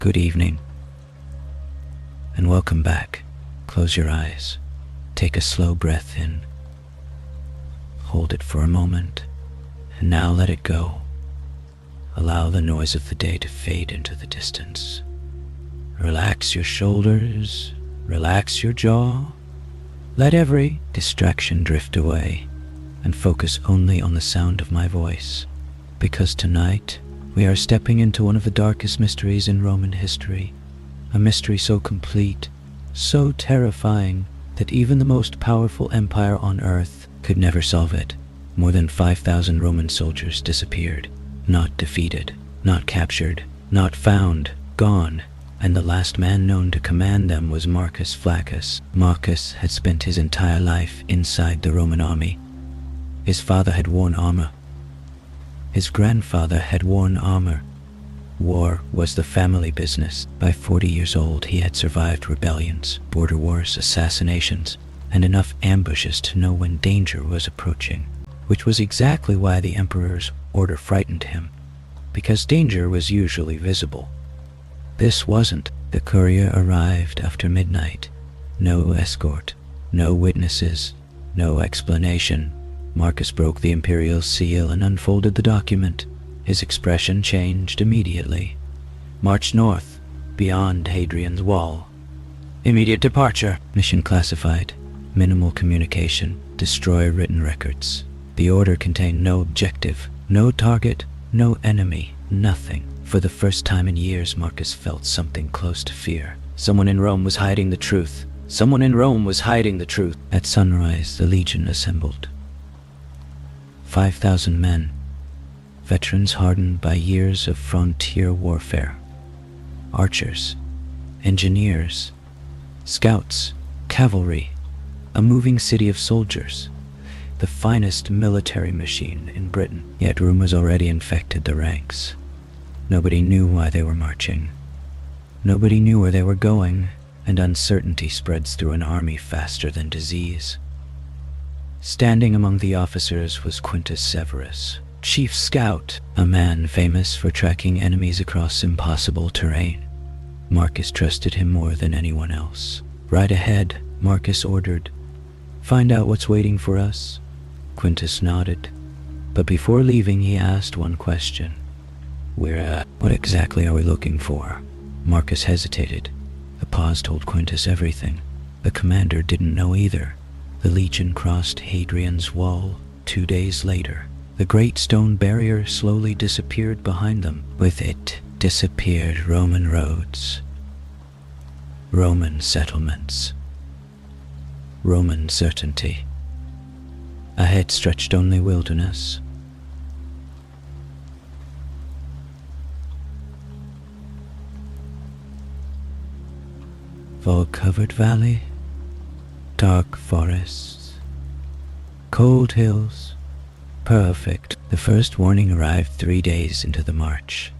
Good evening, and welcome back. Close your eyes. Take a slow breath in. Hold it for a moment, and now let it go. Allow the noise of the day to fade into the distance. Relax your shoulders, relax your jaw. Let every distraction drift away, and focus only on the sound of my voice. Because tonight, we are stepping into one of the darkest mysteries in Roman history. A mystery so complete, so terrifying, that even the most powerful empire on earth could never solve it. More than 5,000 Roman soldiers disappeared, not defeated, not captured, not found, gone, and the last man known to command them was Marcus Flaccus. Marcus had spent his entire life inside the Roman army. His father had worn armor. His grandfather had worn armor. War was the family business. By 40 years old, he had survived rebellions, border wars, assassinations, and enough ambushes to know when danger was approaching, which was exactly why the emperor's order frightened him, because danger was usually visible. This wasn't. The courier arrived after midnight. No escort, no witnesses, no explanation. Marcus broke the imperial seal and unfolded the document. His expression changed immediately. March north, beyond Hadrian's wall. Immediate departure. Mission classified. Minimal communication. Destroy written records. The order contained no objective, no target, no enemy, nothing. For the first time in years, Marcus felt something close to fear. Someone in Rome was hiding the truth. Someone in Rome was hiding the truth. At sunrise, the legion assembled. 5,000 men, veterans hardened by years of frontier warfare. Archers, engineers, scouts, cavalry, a moving city of soldiers, the finest military machine in Britain. Yet rumors already infected the ranks. Nobody knew why they were marching. Nobody knew where they were going, and uncertainty spreads through an army faster than disease. Standing among the officers was Quintus Severus, chief scout, a man famous for tracking enemies across impossible terrain. Marcus trusted him more than anyone else. Right ahead, Marcus ordered. Find out what's waiting for us. Quintus nodded, but before leaving he asked one question. What exactly are we looking for? Marcus hesitated. The pause told Quintus everything. The commander didn't know either. The legion crossed Hadrian's wall 2 days later. The great stone barrier slowly disappeared behind them. With it disappeared Roman roads, Roman settlements, Roman certainty. Ahead stretched only wilderness. Fog-covered valley, dark forests, cold hills, perfect. The first warning arrived 3 days into the march.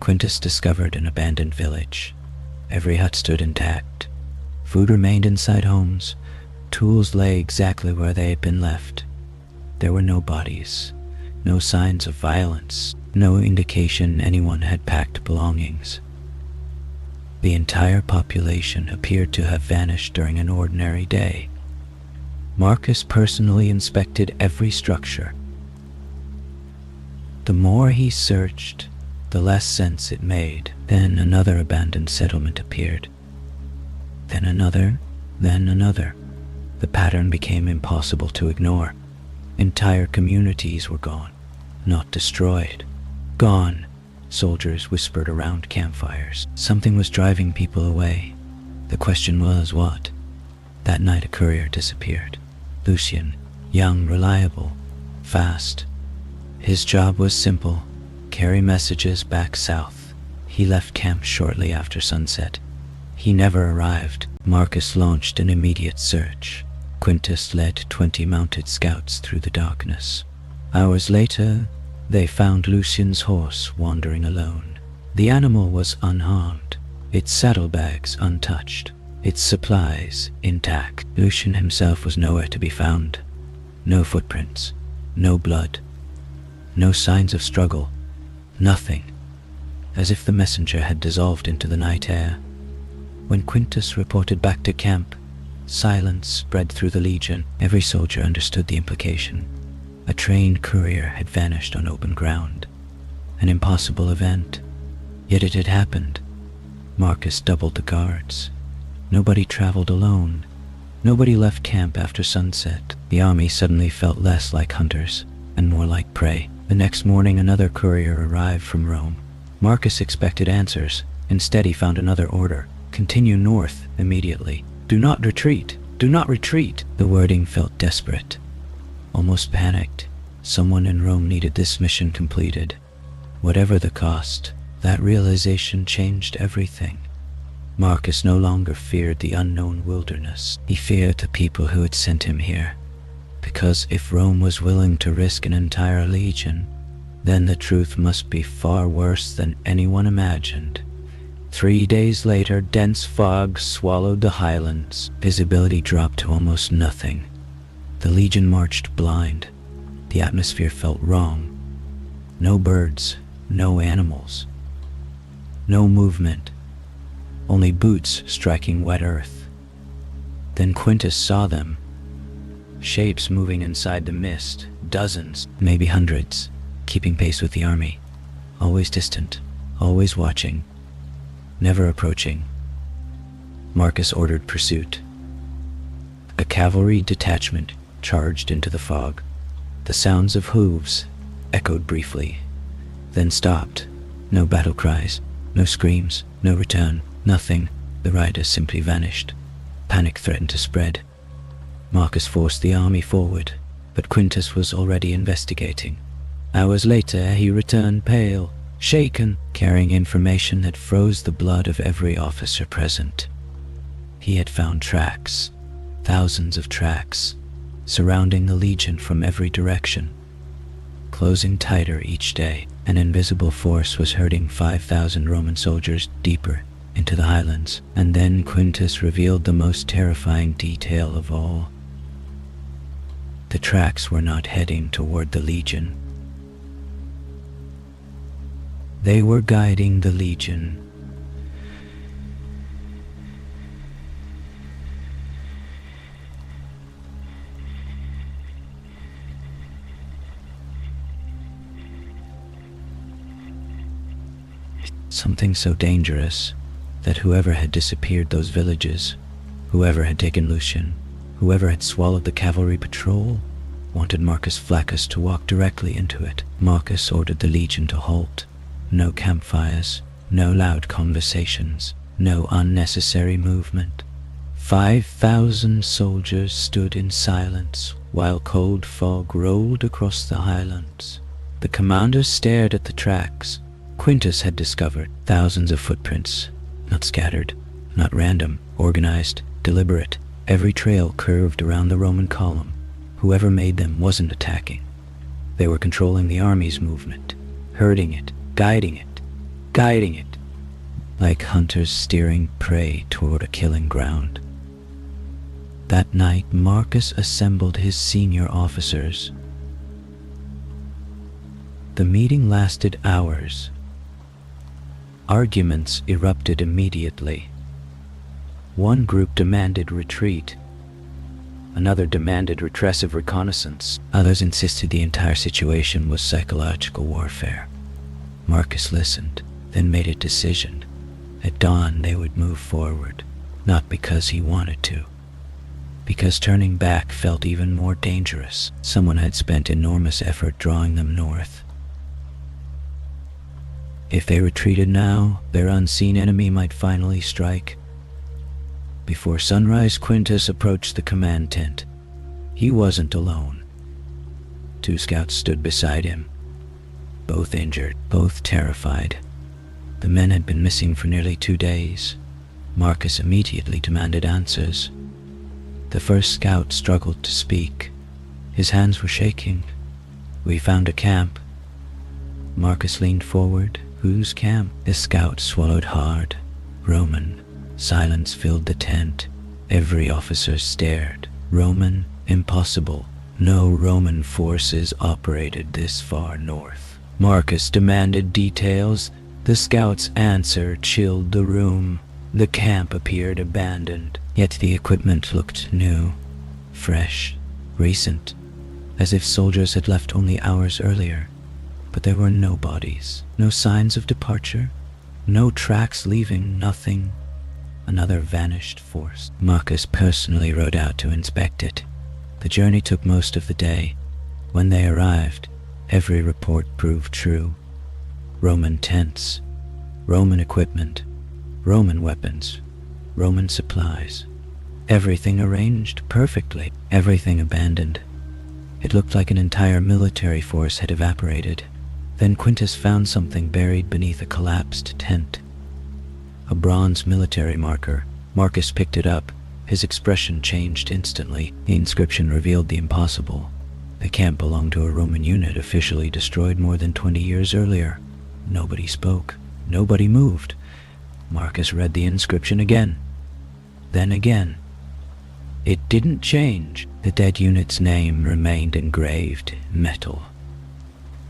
Quintus discovered an abandoned village. Every hut stood intact. Food remained inside homes. Tools lay exactly where they had been left. There were no bodies, no signs of violence, no indication anyone had packed belongings. The entire population appeared to have vanished during an ordinary day. Marcus personally inspected every structure. The more he searched, the less sense it made. Then another abandoned settlement appeared. Then another, then another. The pattern became impossible to ignore. Entire communities were gone, not destroyed. Gone. Soldiers whispered around campfires. Something was driving people away. The question was what? That night a courier disappeared. Lucian, young, reliable, fast. His job was simple: carry messages back south. He left camp shortly after sunset. He never arrived. Marcus launched an immediate search. Quintus led 20 mounted scouts through the darkness. Hours later, they found Lucian's horse wandering alone. The animal was unharmed, its saddlebags untouched, its supplies intact. Lucian himself was nowhere to be found. No footprints, no blood, no signs of struggle, nothing. as if the messenger had dissolved into the night air. When Quintus reported back to camp, silence spread through the legion. Every soldier understood the implication. A trained courier had vanished on open ground. An impossible event. Yet it had happened. Marcus doubled the guards. Nobody traveled alone. Nobody left camp after sunset. The army suddenly felt less like hunters and more like prey. The next morning another courier arrived from Rome. Marcus expected answers. Instead he found another order. Continue north immediately. Do not retreat. Do not retreat. The wording felt desperate. Almost panicked. Someone in Rome needed this mission completed. Whatever the cost, that realization changed everything. Marcus no longer feared the unknown wilderness. He feared the people who had sent him here. Because if Rome was willing to risk an entire legion, then the truth must be far worse than anyone imagined. 3 days later, dense fog swallowed the highlands. Visibility dropped to almost nothing. The legion marched blind. The atmosphere felt wrong. No birds, no animals, no movement, only boots striking wet earth. Then Quintus saw them. Shapes moving inside the mist, dozens, maybe hundreds, keeping pace with the army. Always distant, always watching, never approaching. Marcus ordered pursuit. A cavalry detachment charged into the fog. The sounds of hooves echoed briefly, then stopped. No battle cries, no screams, no return, nothing. The riders simply vanished. Panic threatened to spread. Marcus forced the army forward, but Quintus was already investigating. Hours later, he returned pale, shaken, carrying information that froze the blood of every officer present. He had found tracks, thousands of tracks, surrounding the legion from every direction. Closing tighter each day, an invisible force was herding 5,000 Roman soldiers deeper into the highlands. And then Quintus revealed the most terrifying detail of all. The tracks were not heading toward the legion. They were guiding the legion. Something so dangerous that whoever had disappeared those villages, whoever had taken Lucian, whoever had swallowed the cavalry patrol, wanted Marcus Flaccus to walk directly into it. Marcus ordered the legion to halt. No campfires, no loud conversations, no unnecessary movement. 5,000 soldiers stood in silence while cold fog rolled across the highlands. The commander stared at the tracks. Quintus had discovered thousands of footprints, not scattered, not random, organized, deliberate. Every trail curved around the Roman column. Whoever made them wasn't attacking. They were controlling the army's movement, herding it, guiding it, like hunters steering prey toward a killing ground. That night, Marcus assembled his senior officers. The meeting lasted hours. Arguments erupted immediately. One group demanded retreat. Another demanded retressive reconnaissance. Others insisted the entire situation was psychological warfare. Marcus listened, then made a decision. At dawn, they would move forward, not because he wanted to, because turning back felt even more dangerous. Someone had spent enormous effort drawing them north. If they retreated now, their unseen enemy might finally strike. Before sunrise, Quintus approached the command tent. He wasn't alone. 2 scouts stood beside him, both injured, both terrified. The men had been missing for nearly 2 days. Marcus immediately demanded answers. The first scout struggled to speak. His hands were shaking. "We found a camp." Marcus leaned forward. "Whose camp?" The scout swallowed hard. "Roman." Silence filled the tent. Every officer stared. "Roman? Impossible. No Roman forces operated this far north." Marcus demanded details. The scout's answer chilled the room. The camp appeared abandoned, yet the equipment looked new, fresh, recent, as if soldiers had left only hours earlier. But there were no bodies, no signs of departure, no tracks leaving, nothing. Another vanished force. Marcus personally rode out to inspect it. The journey took most of the day. When they arrived, every report proved true. Roman tents, Roman equipment, Roman weapons, Roman supplies. Everything arranged perfectly, everything abandoned. It looked like an entire military force had evaporated. Then Quintus found something buried beneath a collapsed tent. A bronze military marker. Marcus picked it up. His expression changed instantly. The inscription revealed the impossible. The camp belonged to a Roman unit officially destroyed more than 20 years earlier. Nobody spoke. Nobody moved. Marcus read the inscription again. Then again. It didn't change. The dead unit's name remained engraved in metal.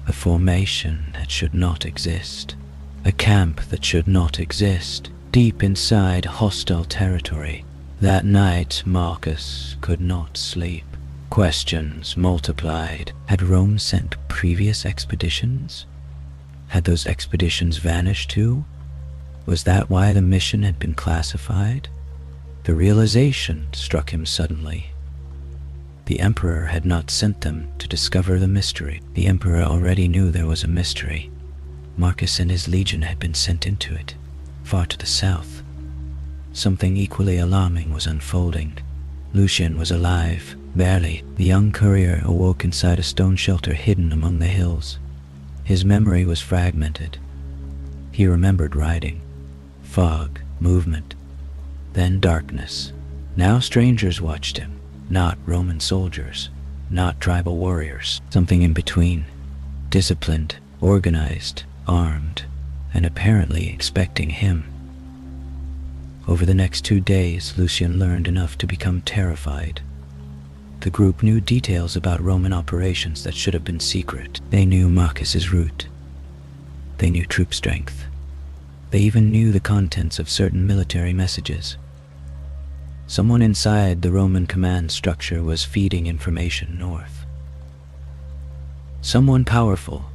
A formation that should not exist. A camp that should not exist. Deep inside hostile territory. That night, Marcus could not sleep. Questions multiplied. Had Rome sent previous expeditions? Had those expeditions vanished too? Was that why the mission had been classified? The realization struck him suddenly. The Emperor had not sent them to discover the mystery. The Emperor already knew there was a mystery. Marcus and his legion had been sent into it, far to the south. Something equally alarming was unfolding. Lucian was alive, barely. The young courier awoke inside a stone shelter hidden among the hills. His memory was fragmented. He remembered riding, fog, movement, then darkness. Now strangers watched him, not Roman soldiers, not tribal warriors, something in between, disciplined, organized, armed, and apparently expecting him. Over the next 2 days, Lucian learned enough to become terrified. The group knew details about Roman operations that should have been secret. They knew Marcus's route. They knew troop strength. They even knew the contents of certain military messages. Someone inside the Roman command structure was feeding information north. Someone powerful,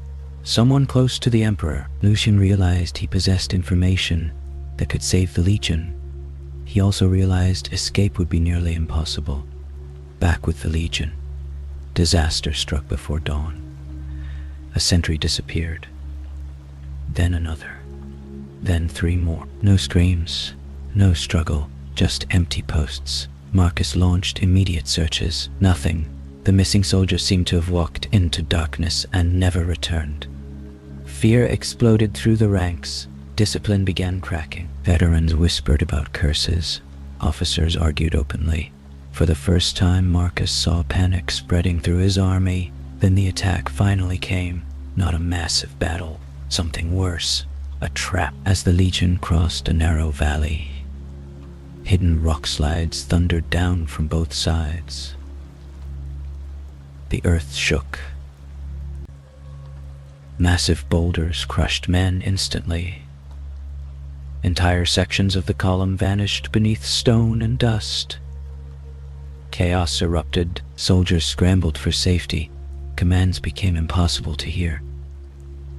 someone close to the Emperor. Lucian realized he possessed information that could save the Legion. He also realized escape would be nearly impossible. Back with the Legion, disaster struck before dawn. A sentry disappeared. Then another. Then 3 more. No screams, no struggle, just empty posts. Marcus launched immediate searches. Nothing. The missing soldiers seemed to have walked into darkness and never returned. Fear exploded through the ranks. Discipline began cracking. Veterans whispered about curses. Officers argued openly. For the first time, Marcus saw panic spreading through his army. Then the attack finally came. Not a massive battle. Something worse. A trap. As the Legion crossed a narrow valley, hidden rock slides thundered down from both sides. The earth shook. Massive boulders crushed men instantly. Entire sections of the column vanished beneath stone and dust. Chaos erupted. Soldiers scrambled for safety. Commands became impossible to hear.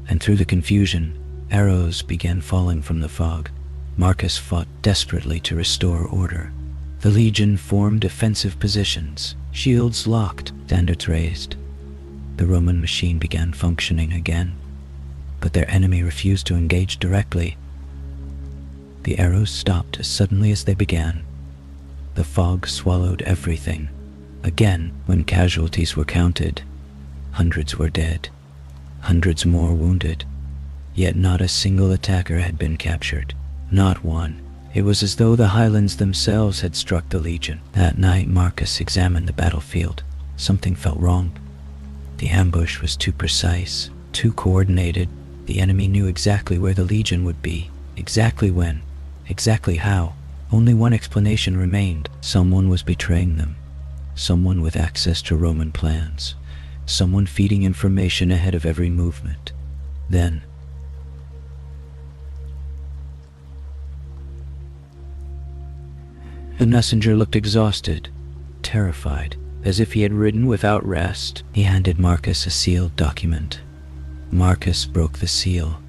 And through the confusion, arrows began falling from the fog. Marcus fought desperately to restore order. The Legion formed defensive positions, shields locked, standards raised. The Roman machine began functioning again, but their enemy refused to engage directly. The arrows stopped as suddenly as they began. The fog swallowed everything. Again, when casualties were counted, hundreds were dead, hundreds more wounded. Yet not a single attacker had been captured. Not one. It was as though the Highlands themselves had struck the Legion. That night, Marcus examined the battlefield. Something felt wrong. The ambush was too precise, too coordinated. The enemy knew exactly where the Legion would be, exactly when, exactly how. Only one explanation remained. Someone was betraying them. Someone with access to Roman plans. Someone feeding information ahead of every movement. Then, The messenger looked exhausted, terrified, as if he had ridden without rest. He handed Marcus a sealed document. Marcus broke the seal,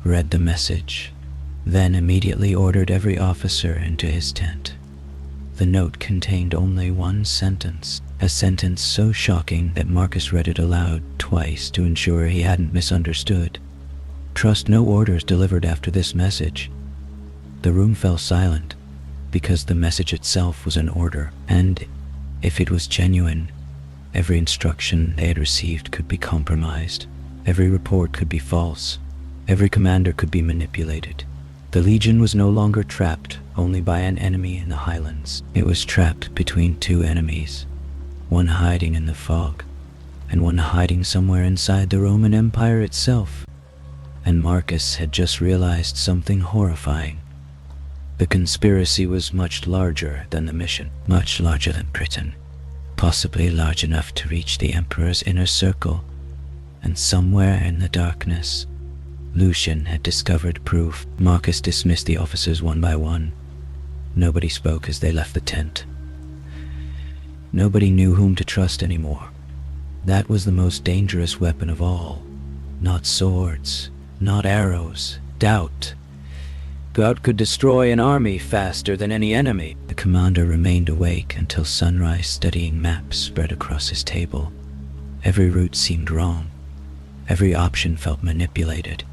read the message, then immediately ordered every officer into his tent. The note contained only one sentence, a sentence so shocking that Marcus read it aloud twice to ensure he hadn't misunderstood. Trust no orders delivered after this message. The room fell silent, because the message itself was an order, and if it was genuine, every instruction they had received could be compromised. Every report could be false. Every commander could be manipulated. The Legion was no longer trapped only by an enemy in the highlands. It was trapped between two enemies, one hiding in the fog, and one hiding somewhere inside the Roman Empire itself. And Marcus had just realized something horrifying. The conspiracy was much larger than the mission, much larger than Britain, possibly large enough to reach the Emperor's inner circle. And somewhere in the darkness, Lucian had discovered proof. Marcus dismissed the officers one by one. Nobody spoke as they left the tent. Nobody knew whom to trust anymore. That was the most dangerous weapon of all. Not swords, not arrows, doubt. Doubt could destroy an army faster than any enemy. The commander remained awake until sunrise, studying maps spread across his table. Every route seemed wrong. Every option felt manipulated.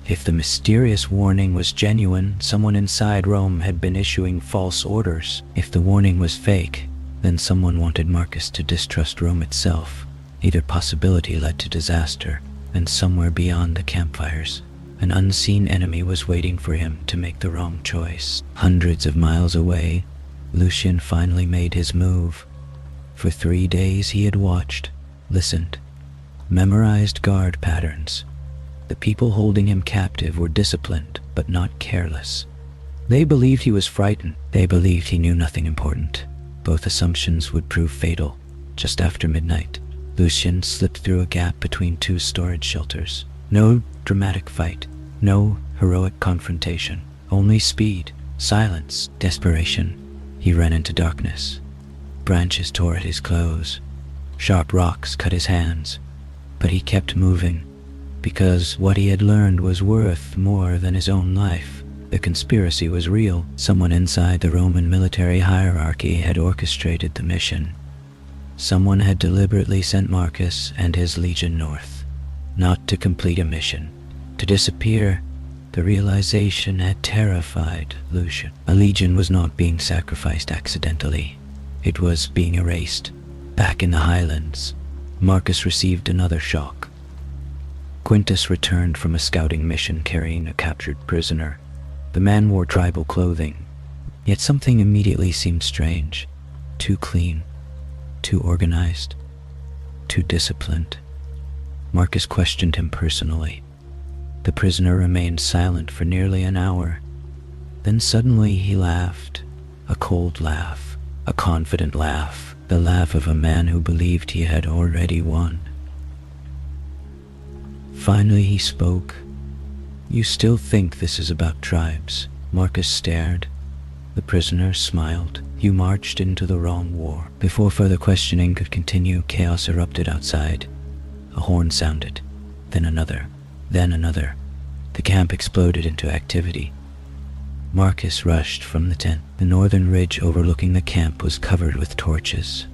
If the mysterious warning was genuine, someone inside Rome had been issuing false orders. If the warning was fake, then someone wanted Marcus to distrust Rome itself. Either possibility led to disaster, and somewhere beyond the campfires, an unseen enemy was waiting for him to make the wrong choice. Hundreds of miles away, Lucian finally made his move. For 3 days he had watched, listened, memorized guard patterns. The people holding him captive were disciplined, but not careless. They believed he was frightened. They believed he knew nothing important. Both assumptions would prove fatal. Just after midnight, Lucian slipped through a gap between two storage shelters. No dramatic fight, no heroic confrontation, only speed, silence, desperation. He ran into darkness. Branches tore at his clothes. Sharp rocks cut his hands. But he kept moving, because what he had learned was worth more than his own life. The conspiracy was real. Someone inside the Roman military hierarchy had orchestrated the mission. Someone had deliberately sent Marcus and his legion north, not to complete a mission, to disappear. The realization had terrified Lucian. A legion was not being sacrificed accidentally. It was being erased. Back in the highlands, Marcus received another shock. Quintus returned from a scouting mission carrying a captured prisoner. The man wore tribal clothing, yet something immediately seemed strange. Too clean, too organized, too disciplined. Marcus questioned him personally. The prisoner remained silent for nearly an hour. Then suddenly he laughed, a cold laugh, a confident laugh, the laugh of a man who believed he had already won. Finally he spoke. "You still think this is about tribes?" Marcus stared. The prisoner smiled. "You marched into the wrong war." Before further questioning could continue, chaos erupted outside. A horn sounded, then another, then another. The camp exploded into activity. Marcus rushed from the tent. The northern ridge overlooking the camp was covered with torches.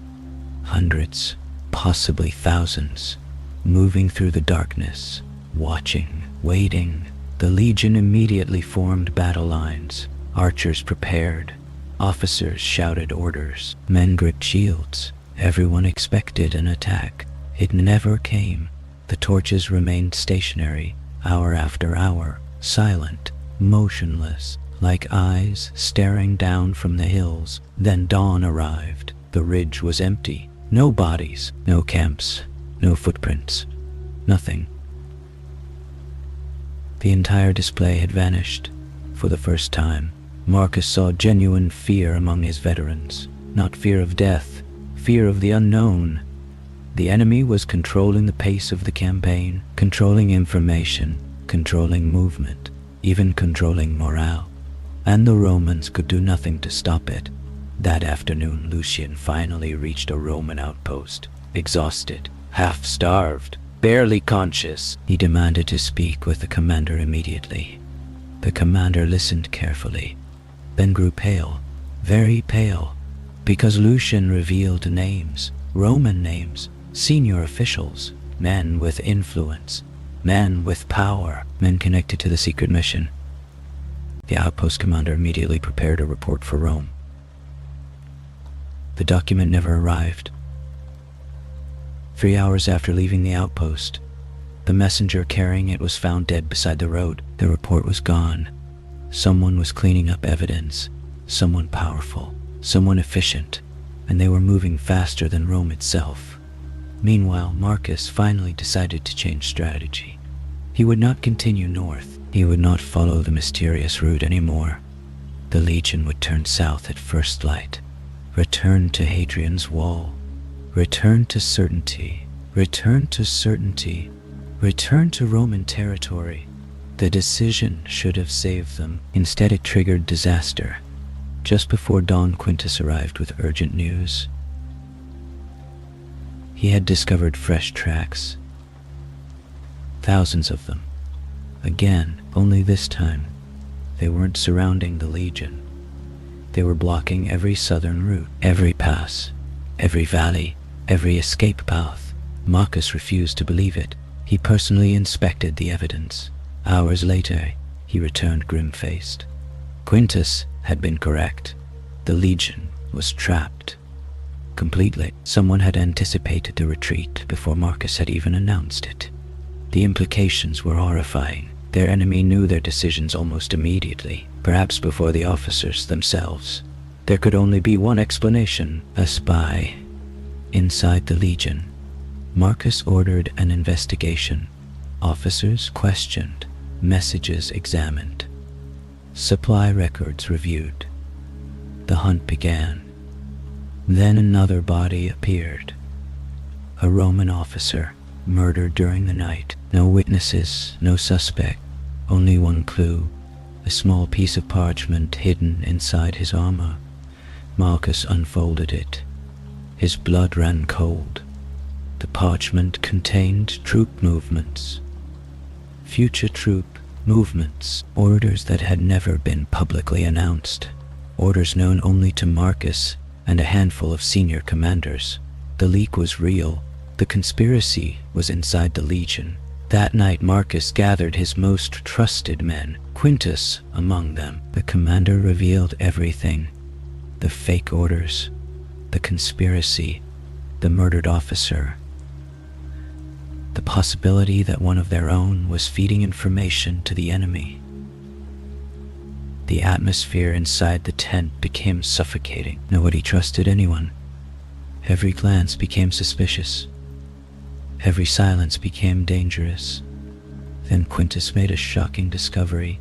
Hundreds, possibly thousands, moving through the darkness, watching, waiting. The legion immediately formed battle lines. Archers prepared. Officers shouted orders. Men gripped shields. Everyone expected an attack. It never came. The torches remained stationary, hour after hour, silent, motionless, like eyes staring down from the hills. Then dawn arrived. The ridge was empty. No bodies, no camps, no footprints, nothing. The entire display had vanished. For the first time, Marcus saw genuine fear among his veterans. Not fear of death, fear of the unknown. The enemy was controlling the pace of the campaign, controlling information, controlling movement, even controlling morale. And the Romans could do nothing to stop it. That afternoon, Lucian finally reached a Roman outpost. Exhausted, half-starved, barely conscious, he demanded to speak with the commander immediately. The commander listened carefully, then grew pale, very pale, because Lucian revealed names, Roman names, senior officials, men with influence, men with power, men connected to the secret mission. The outpost commander immediately prepared a report for Rome. The document never arrived. 3 hours after leaving the outpost, the messenger carrying it was found dead beside the road. The report was gone. Someone was cleaning up evidence, someone powerful, someone efficient, and they were moving faster than Rome itself. Meanwhile, Marcus finally decided to change strategy. He would not continue north. He would not follow the mysterious route anymore. The legion would turn south at first light, return to Hadrian's wall, return to certainty, return to certainty, return to Roman territory. The decision should have saved them. Instead, it triggered disaster. Just before dawn, Quintus arrived with urgent news. He had discovered fresh tracks. Thousands of them. Again, only this time, they weren't surrounding the legion. They were blocking every southern route, every pass, every valley, every escape path. Marcus refused to believe it. He personally inspected the evidence. Hours later, he returned grim-faced. Quintus had been correct. The legion was trapped. Completely. Someone had anticipated the retreat before Marcus had even announced it. The implications were horrifying. Their enemy knew their decisions almost immediately, perhaps before the officers themselves. There could only be one explanation: a spy. Inside the legion, Marcus ordered an investigation. Officers questioned, messages examined, supply records reviewed. The hunt began. Then another body appeared. A Roman officer, murdered during the night. No witnesses, no suspect, only one clue, a small piece of parchment hidden inside his armor. Marcus unfolded it. His blood ran cold. The parchment contained troop movements. Future troop movements, orders that had never been publicly announced, orders known only to Marcus and a handful of senior commanders. The leak was real. The conspiracy was inside the legion. That night, Marcus gathered his most trusted men, Quintus among them. The commander revealed everything: the fake orders, the conspiracy, the murdered officer, the possibility that one of their own was feeding information to the enemy. The atmosphere inside the tent became suffocating. Nobody trusted anyone. Every glance became suspicious. Every silence became dangerous. Then Quintus made a shocking discovery.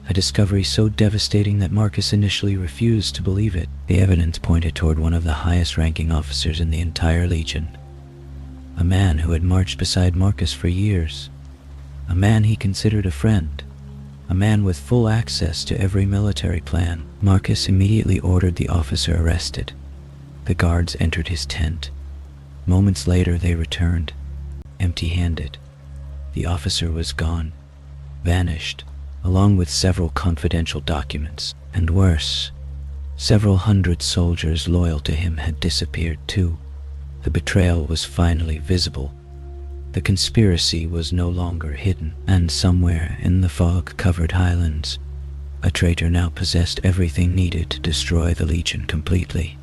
A discovery so devastating that Marcus initially refused to believe it. The evidence pointed toward one of the highest-ranking officers in the entire legion. A man who had marched beside Marcus for years. A man he considered a friend. A man with full access to every military plan. Marcus immediately ordered the officer arrested. The guards entered his tent. Moments later, they returned, empty-handed. The officer was gone, vanished, along with several confidential documents. And worse, several hundred soldiers loyal to him had disappeared too. The betrayal was finally visible. The conspiracy was no longer hidden, and somewhere in the fog-covered highlands, a traitor now possessed everything needed to destroy the legion completely.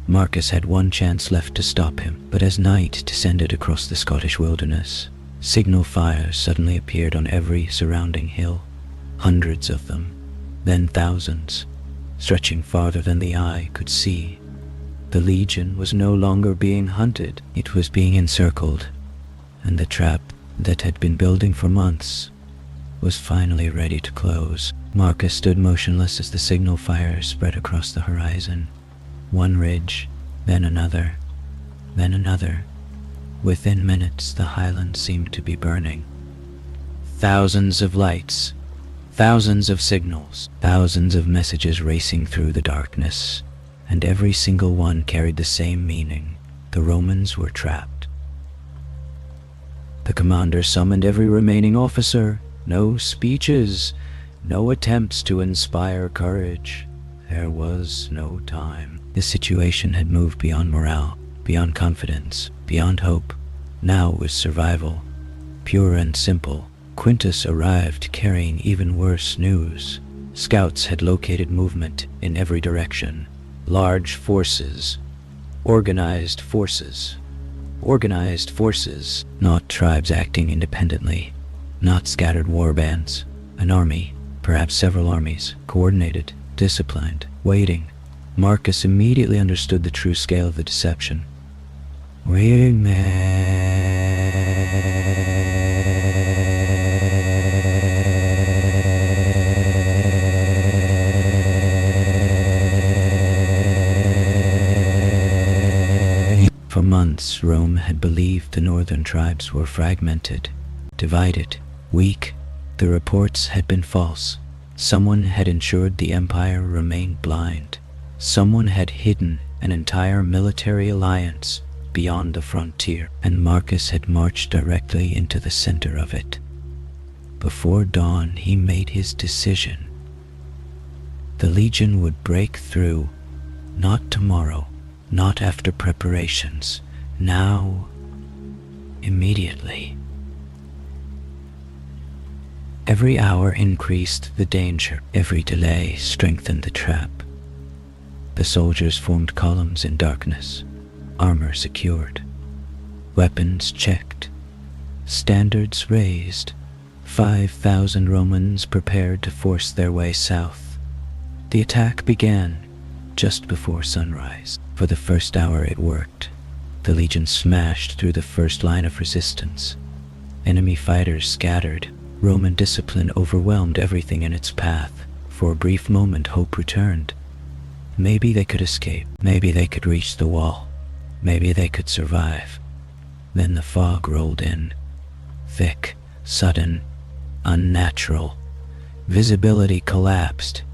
Marcus had one chance left to stop him, but as night descended across the Scottish wilderness, signal fires suddenly appeared on every surrounding hill. Hundreds of them, then thousands, stretching farther than the eye could see. The legion was no longer being hunted, it was being encircled, and the trap that had been building for months was finally ready to close. Marcus stood motionless as the signal fires spread across the horizon. One ridge, then another, then another. Within minutes, the highlands seemed to be burning. Thousands of lights, thousands of signals, thousands of messages racing through the darkness. and every single one carried the same meaning. The Romans were trapped. The commander summoned every remaining officer. No speeches, no attempts to inspire courage. There was no time. The situation had moved beyond morale, beyond confidence, beyond hope. Now it was survival, pure and simple. Quintus arrived carrying even worse news. Scouts had located movement in every direction. Large forces, organized forces, not tribes acting independently, not scattered war bands. An army, perhaps several armies, coordinated, disciplined, waiting. Marcus immediately understood the true scale of the deception. Waiting For months, Rome had believed the northern tribes were fragmented, divided, weak. The reports had been false. Someone had ensured the empire remained blind. Someone had hidden an entire military alliance beyond the frontier, and Marcus had marched directly into the center of it. Before dawn, he made his decision. The legion would break through, not tomorrow, not after preparations, now, immediately. Every hour increased the danger. Every delay strengthened the trap. The soldiers formed columns in darkness, armor secured, weapons checked, standards raised. 5,000 Romans prepared to force their way south. The attack began just before sunrise. For the first hour it worked. The legion smashed through the first line of resistance. Enemy fighters scattered. Roman discipline overwhelmed everything in its path. For a brief moment, hope returned. Maybe they could escape. Maybe they could reach the wall. Maybe they could survive. Then the fog rolled in. Thick, sudden, unnatural. Visibility collapsed.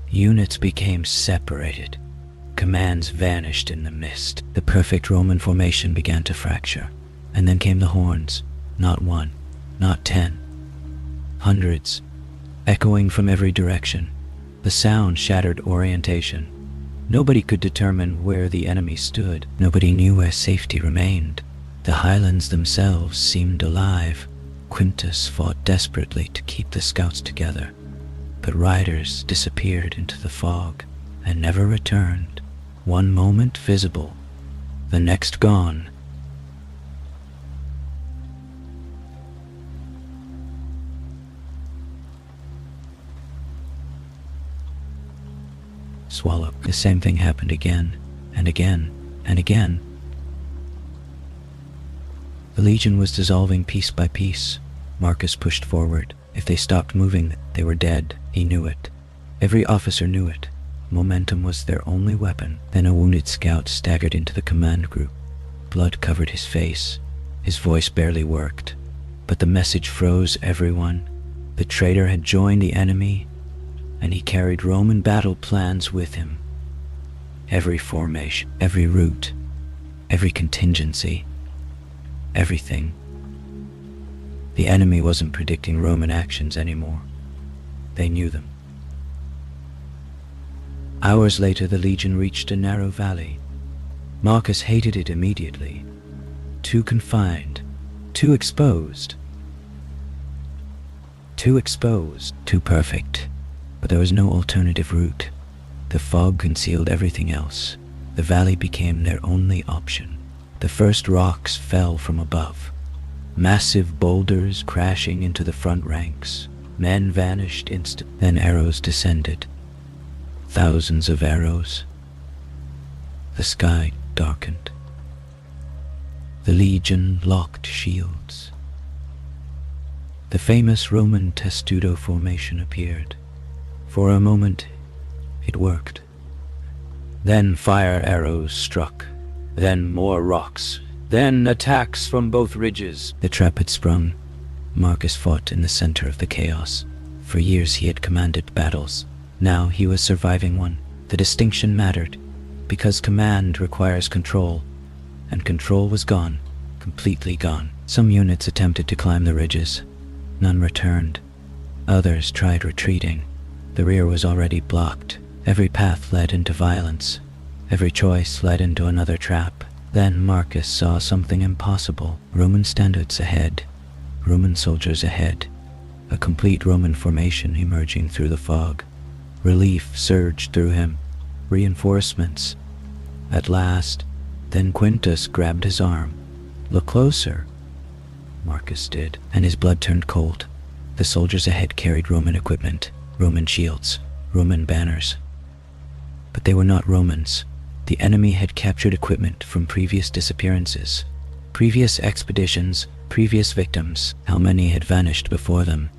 Units became separated. Commands vanished in the mist. The perfect Roman formation began to fracture. And then came the horns. Not one, not 10. Hundreds, echoing from every direction. The sound shattered orientation. Nobody could determine where the enemy stood. Nobody knew where safety remained. The highlands themselves seemed alive. Quintus fought desperately to keep the scouts together. But riders disappeared into the fog and never returned. One moment visible, the next gone. Swallow. The same thing happened again, and again, and again. The legion was dissolving piece by piece. Marcus pushed forward. If they stopped moving, they were dead. He knew it. Every officer knew it. Momentum was their only weapon. Then a wounded scout staggered into the command group. Blood covered his face. His voice barely worked. But the message froze everyone. The traitor had joined the enemy, and he carried Roman battle plans with him. Every formation, every route, every contingency, everything. The enemy wasn't predicting Roman actions anymore. They knew them. Hours later, the legion reached a narrow valley. Marcus hated it immediately. Too confined, too exposed. Too perfect. But there was no alternative route. The fog concealed everything else. The valley became their only option. The first rocks fell from above. Massive boulders crashing into the front ranks. Men vanished instantly. Then arrows descended. Thousands of arrows. The sky darkened. The legion locked shields. The famous Roman testudo formation appeared. For a moment, it worked. Then fire arrows struck. Then more rocks. Then attacks from both ridges. The trap had sprung. Marcus fought in the center of the chaos. For years he had commanded battles. Now he was surviving one. The distinction mattered. Because command requires control, and control was gone, completely gone. Some units attempted to climb the ridges. None returned. Others tried retreating. The rear was already blocked. Every path led into violence. Every choice led into another trap. Then Marcus saw something impossible. Roman standards ahead. Roman soldiers ahead. A complete Roman formation emerging through the fog. Relief surged through him. Reinforcements. At last, then Quintus grabbed his arm. "Look closer." Marcus did, and his blood turned cold. The soldiers ahead carried Roman equipment, Roman shields, Roman banners. But they were not Romans. The enemy had captured equipment from previous disappearances, previous expeditions, previous victims. How many had vanished before them?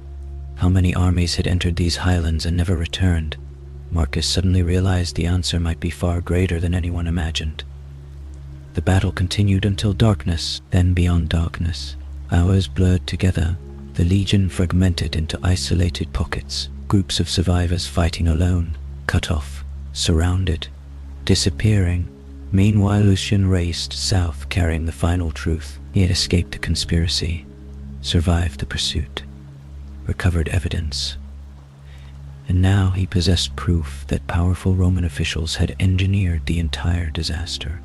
How many armies had entered these highlands and never returned? Marcus suddenly realized the answer might be far greater than anyone imagined. The battle continued until darkness, then beyond darkness. Hours blurred together. The legion fragmented into isolated pockets, groups of survivors fighting alone, cut off, surrounded, disappearing. Meanwhile, Lucian raced south carrying the final truth. He had escaped the conspiracy, survived the pursuit, recovered evidence. And now he possessed proof that powerful Roman officials had engineered the entire disaster.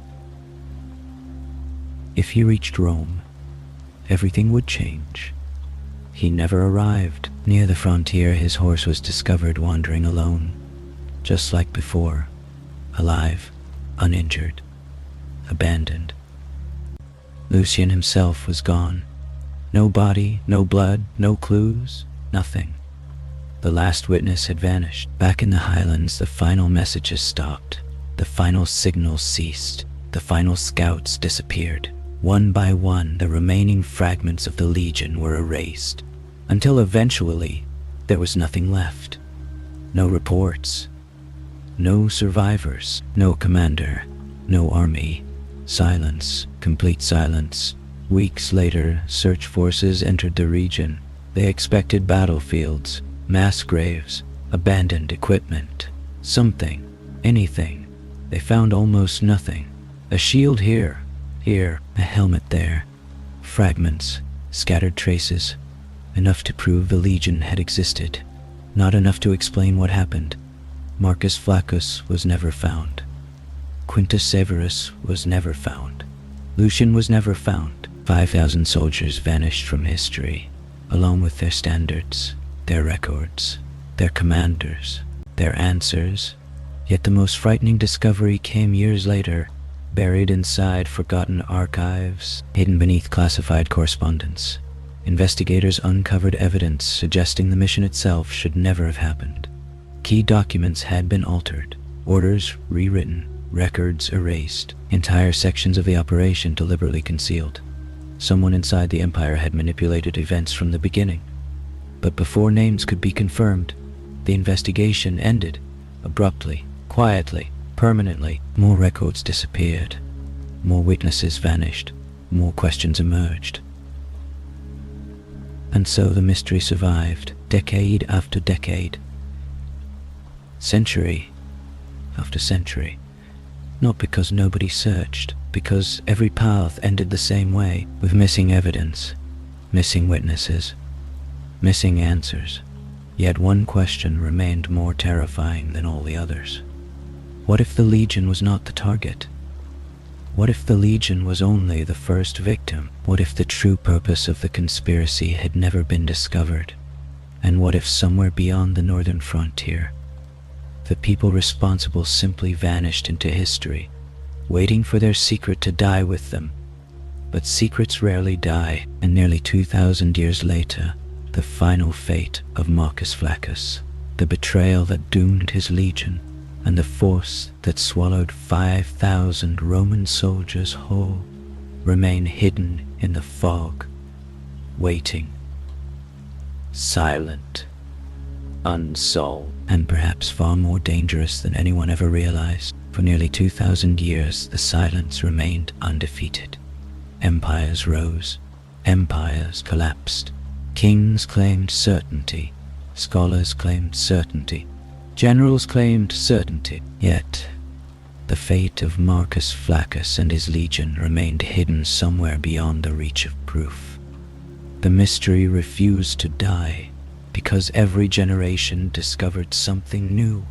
If he reached Rome, everything would change. He never arrived. Near the frontier, his horse was discovered wandering alone, just like before, alive, uninjured, abandoned. Lucian himself was gone. No body, no blood, no clues, nothing. The last witness had vanished. Back in the highlands, the final messages stopped. The final signals ceased. The final scouts disappeared. One by one, the remaining fragments of the legion were erased, until eventually there was nothing left. No reports, no survivors, no commander, no army. Silence, complete silence. Weeks later, search forces entered the region. They expected battlefields, mass graves, abandoned equipment. Something, anything. They found almost nothing. A shield here, a helmet there. Fragments, scattered traces. Enough to prove the legion had existed. Not enough to explain what happened. Marcus Flaccus was never found. Quintus Severus was never found. Lucian was never found. 5,000 soldiers vanished from history, along with their standards, their records, their commanders, their answers. Yet the most frightening discovery came years later, buried inside forgotten archives, hidden beneath classified correspondence. Investigators uncovered evidence suggesting the mission itself should never have happened. Key documents had been altered, orders rewritten, records erased, entire sections of the operation deliberately concealed. Someone inside the Empire had manipulated events from the beginning. But before names could be confirmed, the investigation ended, abruptly, quietly, permanently. More records disappeared. More witnesses vanished. More questions emerged. And so the mystery survived, decade after decade, century after century. Not because nobody searched, because every path ended the same way, with missing evidence, missing witnesses, missing answers. Yet one question remained more terrifying than all the others. What if the Legion was not the target? What if the Legion was only the first victim? What if the true purpose of the conspiracy had never been discovered? And what if somewhere beyond the northern frontier, the people responsible simply vanished into history, waiting for their secret to die with them? But secrets rarely die, and nearly 2,000 years later, the final fate of Marcus Flaccus, the betrayal that doomed his legion, and the force that swallowed 5,000 Roman soldiers whole, remain hidden in the fog, waiting, silent, unsolved, and perhaps far more dangerous than anyone ever realized. For nearly 2,000 years, the silence remained undefeated. Empires rose, empires collapsed. Kings claimed certainty, scholars claimed certainty, generals claimed certainty. Yet, The fate of Marcus Flaccus and his legion remained hidden somewhere beyond the reach of proof. The mystery refused to die because every generation discovered something new,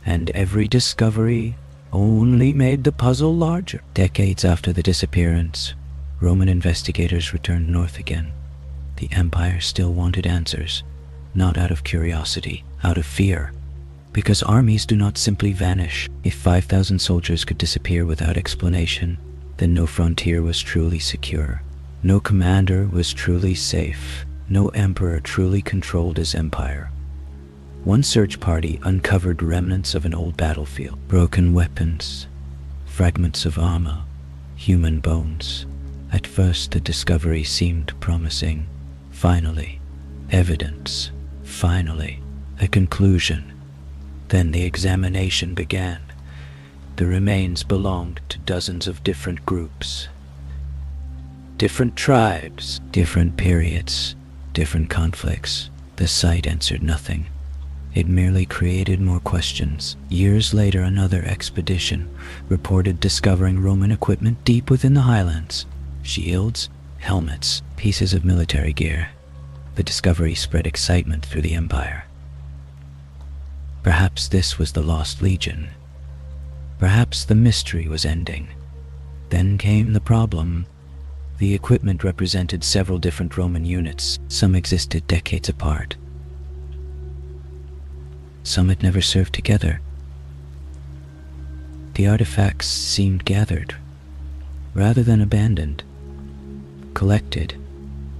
and every discovery only made the puzzle larger. Decades after the disappearance, Roman investigators returned north again. The empire still wanted answers, not out of curiosity, out of fear. Because armies do not simply vanish. If 5,000 soldiers could disappear without explanation, then no frontier was truly secure. No commander was truly safe. No emperor truly controlled his empire. One search party uncovered remnants of an old battlefield, broken weapons, fragments of armor, human bones. At first the discovery seemed promising. Finally, evidence. Finally, a conclusion. Then the examination began. The remains belonged to dozens of different groups, different tribes, different periods, different conflicts. The site answered nothing. It merely created more questions. Years later, another expedition reported discovering Roman equipment deep within the highlands. Shields, helmets, pieces of military gear. The discovery spread excitement through the empire. Perhaps this was the lost legion. Perhaps the mystery was ending. Then came the problem. The equipment represented several different Roman units. Some existed decades apart. Some had never served together. The artifacts seemed gathered, rather than abandoned, collected,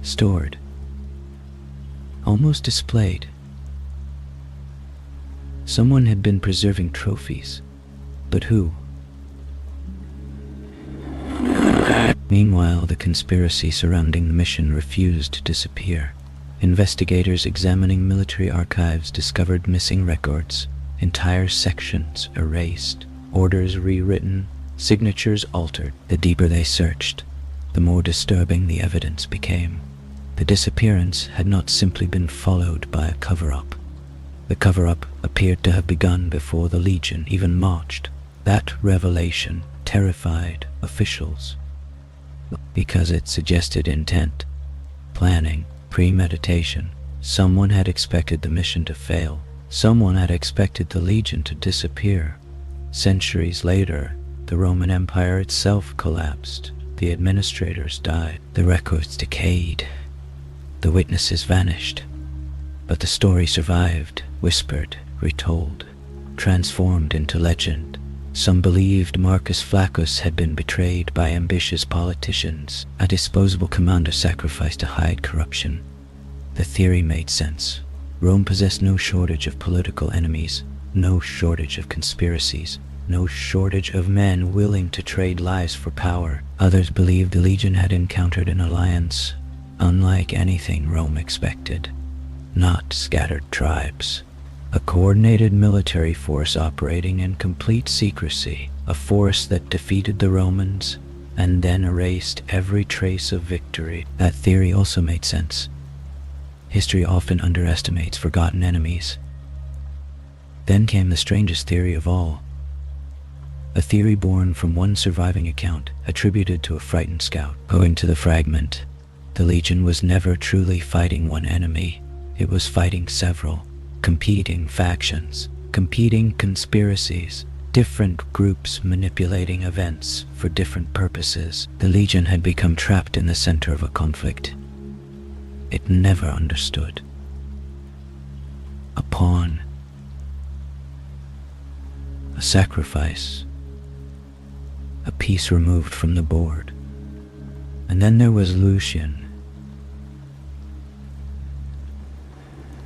stored, almost displayed. Someone had been preserving trophies, but who? Meanwhile, the conspiracy surrounding the mission refused to disappear. Investigators examining military archives discovered missing records, entire sections erased, orders rewritten, signatures altered. The deeper they searched, the more disturbing the evidence became. The disappearance had not simply been followed by a cover-up. The cover-up appeared to have begun before the legion even marched. That revelation terrified officials because it suggested intent, planning, premeditation. Someone had expected the mission to fail. Someone had expected the legion to disappear. Centuries later, the Roman Empire itself collapsed. The administrators died. The records decayed. The witnesses vanished. But the story survived, whispered, retold, transformed into legend. Some believed Marcus Flaccus had been betrayed by ambitious politicians, a disposable commander sacrificed to hide corruption. The theory made sense. Rome possessed no shortage of political enemies, no shortage of conspiracies, no shortage of men willing to trade lives for power. Others believed the legion had encountered an alliance unlike anything Rome expected. Not scattered tribes. A coordinated military force operating in complete secrecy, a force that defeated the Romans and then erased every trace of victory. That theory also made sense. History often underestimates forgotten enemies. Then came the strangest theory of all. A theory born from one surviving account, attributed to a frightened scout. Owing to the fragment, the legion was never truly fighting one enemy. It was fighting several. Competing factions, competing conspiracies, different groups manipulating events for different purposes. The legion had become trapped in the center of a conflict it never understood. A pawn, a sacrifice, a piece removed from the board. And then there was Lucian,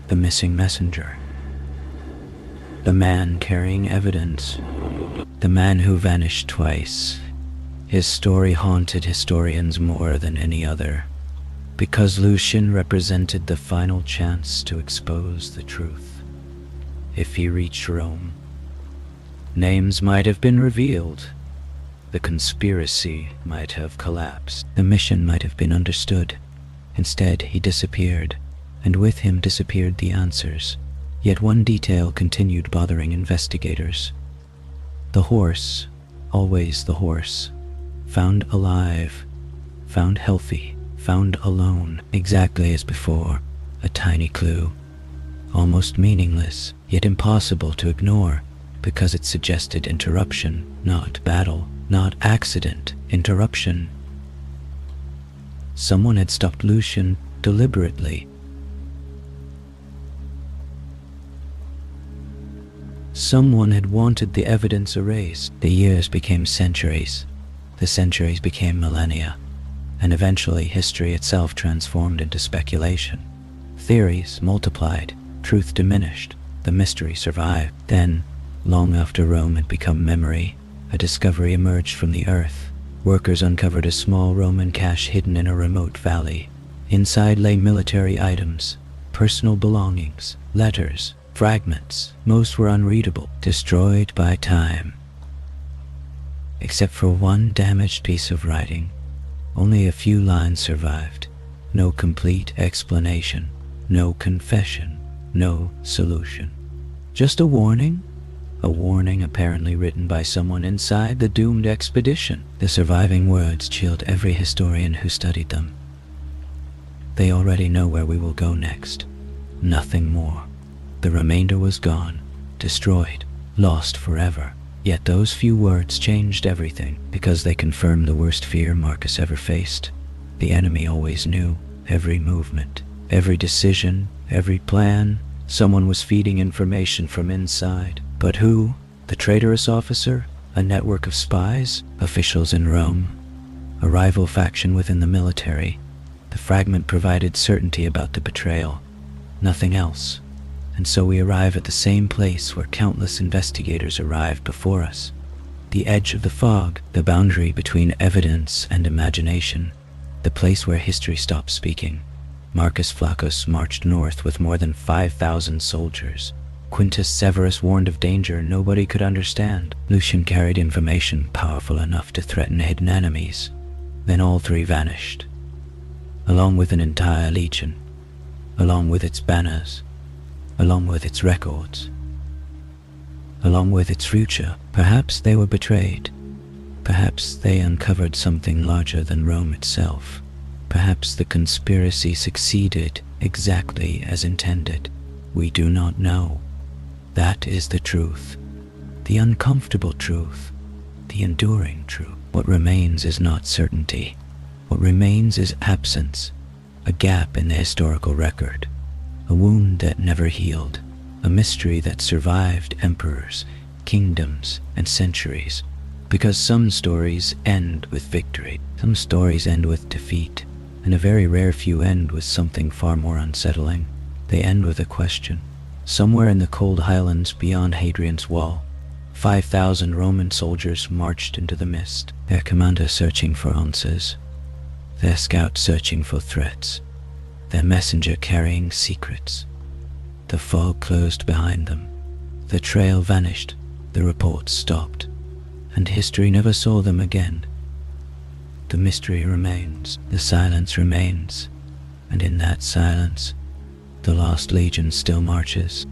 the missing messenger, the man carrying evidence, the man who vanished twice. His story haunted historians more than any other, because Lucian represented the final chance to expose the truth. If he reached Rome, names might have been revealed, the conspiracy might have collapsed, the mission might have been understood. Instead, he disappeared, and with him disappeared the answers. Yet one detail continued bothering investigators. The horse, always the horse. Found alive, found healthy, found alone, exactly as before. A tiny clue, almost meaningless, yet impossible to ignore, because it suggested interruption, not battle, not accident, interruption. Someone had stopped Lucian deliberately. Someone had wanted the evidence erased. The years became centuries. The centuries became millennia. And eventually history itself transformed into speculation. Theories multiplied, truth diminished, the mystery survived. Then, long after Rome had become memory, a discovery emerged from the earth. Workers uncovered a small Roman cache hidden in a remote valley. Inside lay military items, personal belongings, letters, fragments. Most were unreadable, destroyed by time. Except for one damaged piece of writing. Only a few lines survived. No complete explanation, no confession, no solution. Just a warning apparently written by someone inside the doomed expedition. The surviving words chilled every historian who studied them. They already know where we will go next. Nothing more. The remainder was gone, destroyed, lost forever. Yet those few words changed everything, because they confirmed the worst fear Marcus ever faced. The enemy always knew every movement, every decision, every plan. Someone was feeding information from inside. But who? The traitorous officer? A network of spies? Officials in Rome? A rival faction within the military? The fragment provided certainty about the betrayal. Nothing else. And so we arrive at the same place where countless investigators arrived before us. The edge of the fog, the boundary between evidence and imagination, the place where history stops speaking. Marcus Flaccus marched north with more than 5,000 soldiers. Quintus Severus warned of danger nobody could understand. Lucian carried information powerful enough to threaten hidden enemies. Then all three vanished, along with an entire legion, along with its banners, along with its records, along with its future. Perhaps they were betrayed. Perhaps they uncovered something larger than Rome itself. Perhaps the conspiracy succeeded exactly as intended. We do not know. That is the truth. The uncomfortable truth. The enduring truth. What remains is not certainty. What remains is absence. A gap in the historical record. A wound that never healed. A mystery that survived emperors, kingdoms, and centuries. Because some stories end with victory. Some stories end with defeat. And a very rare few end with something far more unsettling. They end with a question. Somewhere in the cold highlands beyond Hadrian's wall, 5,000 Roman soldiers marched into the mist, their commander searching for answers, their scout searching for threats, their messenger carrying secrets. The fog closed behind them. The trail vanished, the reports stopped, and history never saw them again. The mystery remains, the silence remains, and in that silence, the lost legion still marches.